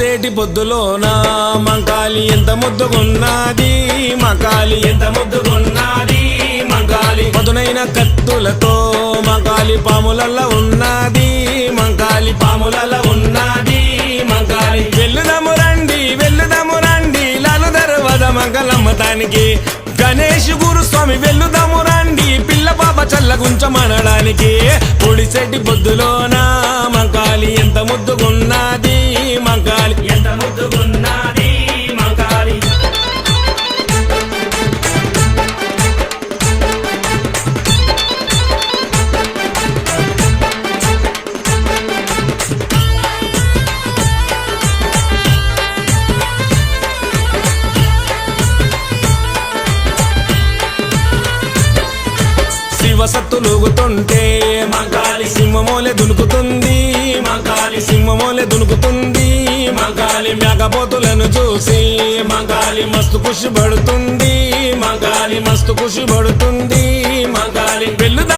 పొడిసేటి పొద్దులోన మంకాలి ఎంత ముద్దుగున్నది, మంకాలి ఎంత ముద్దుగున్నది, మంకాలి పదునైన కత్తులతో మంకాలి పాములల్ల ఉన్నది, మంకాలి పాములల్ల ఉన్నది, మంకాలి వెళ్లుదము రండి లాలు దర్వాజ మంగళమ్మతానికి, గణేష్ గురుస్వామి వెళ్లుదము రండి పిల్ల పాప చల్లగుంచమనడానికి. పొడిసేటి పొద్దులోన మంకాలి ఎంత ముద్దుగున్నది, మంకాలి ఎంత ముద్దుగున్నది, మంకాలి శివసత్తులుగుతుంటే మంకాలి సింహమోలే దునుకుతుంది, మంకాలి సింహమోలే దునుకుతుంది, మంకాలి మేకపోతులను చూసి మంకాలి మస్తు ఖుషి పడుతుంది, మంకాలి మస్తు ఖుషి పడుతుంది, మంకాలి వెళ్ళు